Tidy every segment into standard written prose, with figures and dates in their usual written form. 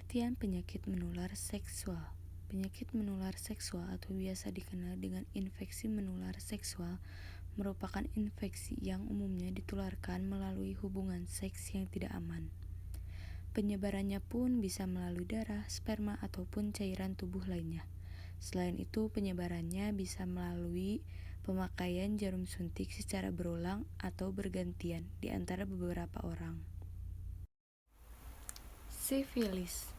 Pengertian penyakit menular seksual. Penyakit menular seksual atau biasa dikenal dengan infeksi menular seksual merupakan infeksi yang umumnya ditularkan melalui hubungan seks yang tidak aman. Penyebarannya pun bisa melalui darah, sperma, ataupun cairan tubuh lainnya. Selain itu, penyebarannya bisa melalui pemakaian jarum suntik secara berulang atau bergantian di antara beberapa orang. Sifilis.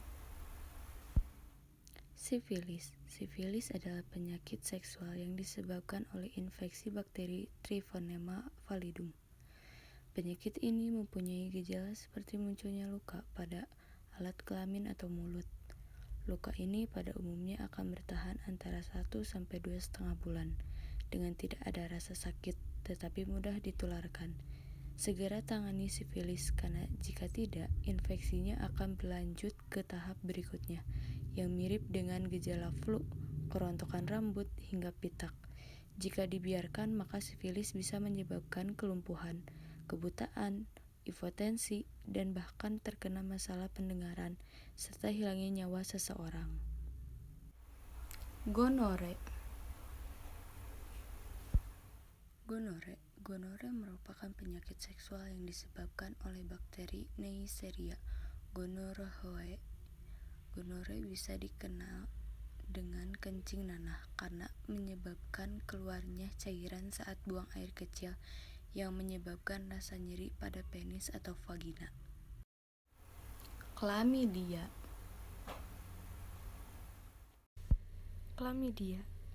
Sifilis adalah penyakit seksual yang disebabkan oleh infeksi bakteri Triphoneema pallidum. Penyakit ini mempunyai gejala seperti munculnya luka pada alat kelamin atau mulut. Luka ini pada umumnya akan bertahan antara 1-2,5 bulan dengan tidak ada rasa sakit tetapi mudah ditularkan. Segera tangani sifilis karena jika tidak, infeksinya akan berlanjut ke tahap berikutnya yang mirip dengan gejala flu, kerontokan rambut, hingga pitak. Jika dibiarkan, maka sifilis bisa menyebabkan kelumpuhan, kebutaan, impotensi, dan bahkan terkena masalah pendengaran, serta hilangnya nyawa seseorang. Gonore merupakan penyakit seksual yang disebabkan oleh bakteri Neisseria gonorrhoeae. Gonore bisa dikenal dengan kencing nanah karena menyebabkan keluarnya cairan saat buang air kecil yang menyebabkan rasa nyeri pada penis atau vagina.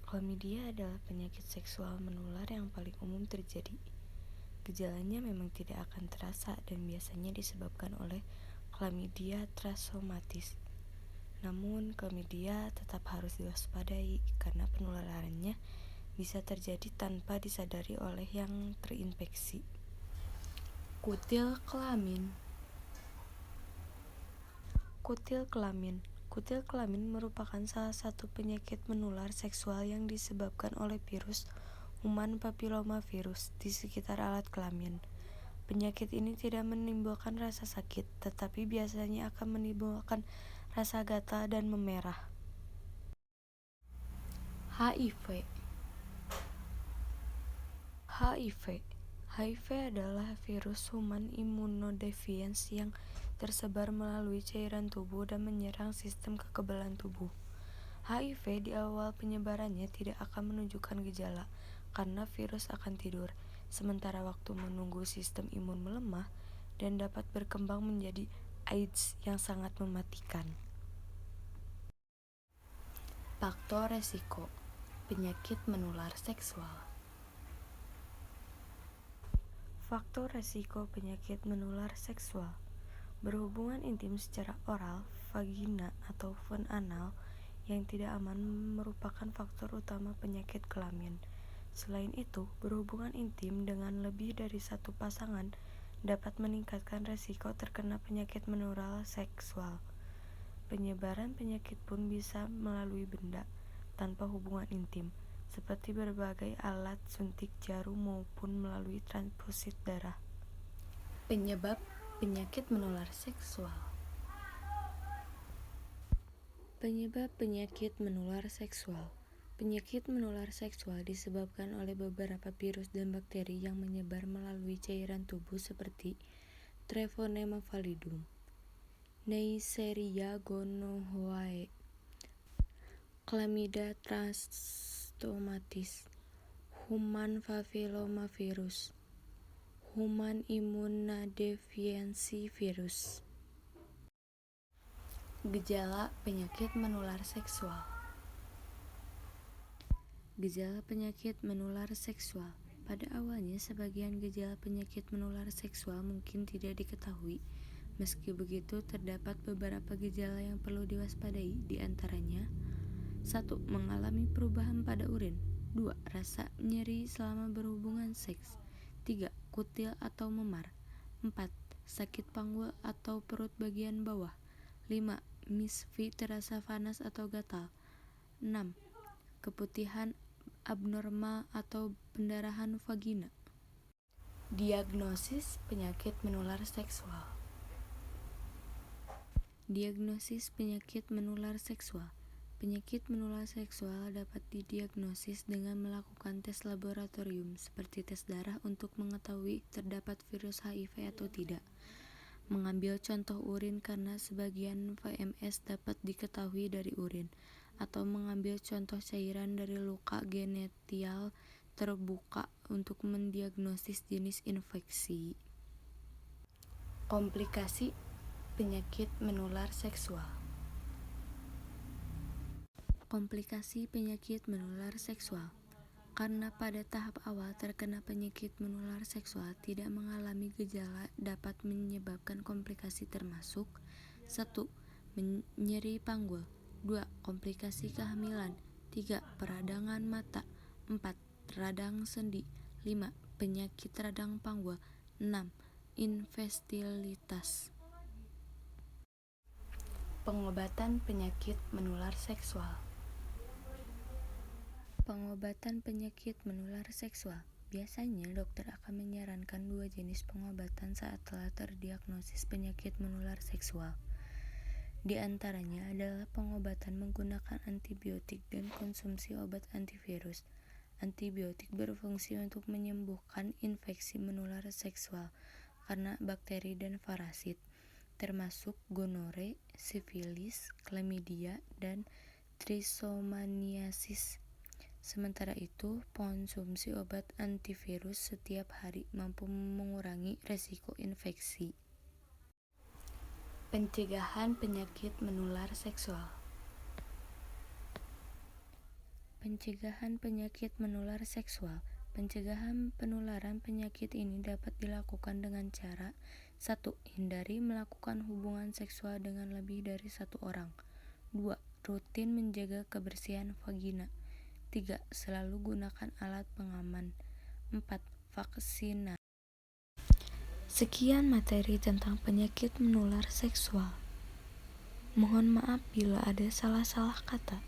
Chlamydia adalah penyakit seksual menular yang paling umum terjadi. Gejalanya memang tidak akan terasa dan biasanya disebabkan oleh Chlamydia trachomatis. Namun, chlamydia tetap harus diwaspadai karena penularannya bisa terjadi tanpa disadari oleh yang terinfeksi. Kutil kelamin merupakan salah satu penyakit menular seksual yang disebabkan oleh virus human papillomavirus di sekitar alat kelamin. Penyakit ini tidak menimbulkan rasa sakit, tetapi biasanya akan menimbulkan rasa gatal dan memerah. HIV adalah virus human immunodeficiency yang tersebar melalui cairan tubuh dan menyerang sistem kekebalan tubuh. HIV di awal penyebarannya tidak akan menunjukkan gejala karena virus akan tidur, sementara waktu menunggu sistem imun melemah dan dapat berkembang menjadi AIDS yang sangat mematikan. Faktor resiko penyakit menular seksual. Faktor resiko penyakit menular seksual: berhubungan intim secara oral, vagina, ataupun anal yang tidak aman merupakan faktor utama penyakit kelamin. Selain itu, berhubungan intim dengan lebih dari satu pasangan dapat meningkatkan resiko terkena penyakit menular seksual. Penyebaran penyakit pun bisa melalui benda tanpa hubungan intim, seperti berbagai alat suntik jarum maupun melalui transfusi darah. Penyebab penyakit menular seksual. Penyebab penyakit menular seksual. Penyakit menular seksual disebabkan oleh beberapa virus dan bakteri yang menyebar melalui cairan tubuh seperti Triphoneema pallidum, Neisseria gonorrhoeae, Chlamydia trachomatis, human papillomavirus, human immunodeficiency virus. Gejala penyakit menular seksual. Gejala penyakit menular seksual. Pada awalnya, sebagian gejala penyakit menular seksual mungkin tidak diketahui. Meski begitu, terdapat beberapa gejala yang perlu diwaspadai, di antaranya 1. Mengalami perubahan pada urin. 2. Rasa nyeri selama berhubungan seks. 3. Kutil atau memar. 4. Sakit panggul atau perut bagian bawah. 5. Misfi terasa panas atau gatal. 6. Keputihan abnormal atau pendarahan vagina. Diagnosis penyakit menular seksual. Diagnosis penyakit menular seksual. Penyakit menular seksual dapat didiagnosis dengan melakukan tes laboratorium seperti tes darah untuk mengetahui terdapat virus HIV atau tidak. Mengambil contoh urin karena sebagian VMS dapat diketahui dari urin, atau mengambil contoh cairan dari luka genetial terbuka untuk mendiagnosis jenis infeksi. Komplikasi penyakit menular seksual. Komplikasi penyakit menular seksual. Karena pada tahap awal terkena penyakit menular seksual tidak mengalami gejala dapat menyebabkan komplikasi termasuk 1. Nyeri panggul, 2. Komplikasi kehamilan, 3. Peradangan mata, 4. Radang sendi, 5. Penyakit radang panggul, 6. Infestilitas. Pengobatan penyakit menular seksual. Pengobatan penyakit menular seksual. Biasanya dokter akan menyarankan 2 jenis pengobatan saat telah terdiagnosis penyakit menular seksual. Di antaranya adalah pengobatan menggunakan antibiotik dan konsumsi obat antivirus. Antibiotik berfungsi untuk menyembuhkan infeksi menular seksual karena bakteri dan parasit, termasuk gonore, sifilis, chlamydia, dan trisomaniasis. Sementara itu, konsumsi obat antivirus setiap hari mampu mengurangi resiko infeksi. Pencegahan penyakit menular seksual. Pencegahan penyakit menular seksual. Pencegahan penularan penyakit ini dapat dilakukan dengan cara 1. Hindari melakukan hubungan seksual dengan lebih dari 1 orang. 2. Rutin menjaga kebersihan vagina. 3. Selalu gunakan alat pengaman. 4. Vaksinasi. Sekian materi tentang penyakit menular seksual. Mohon maaf bila ada salah-salah kata.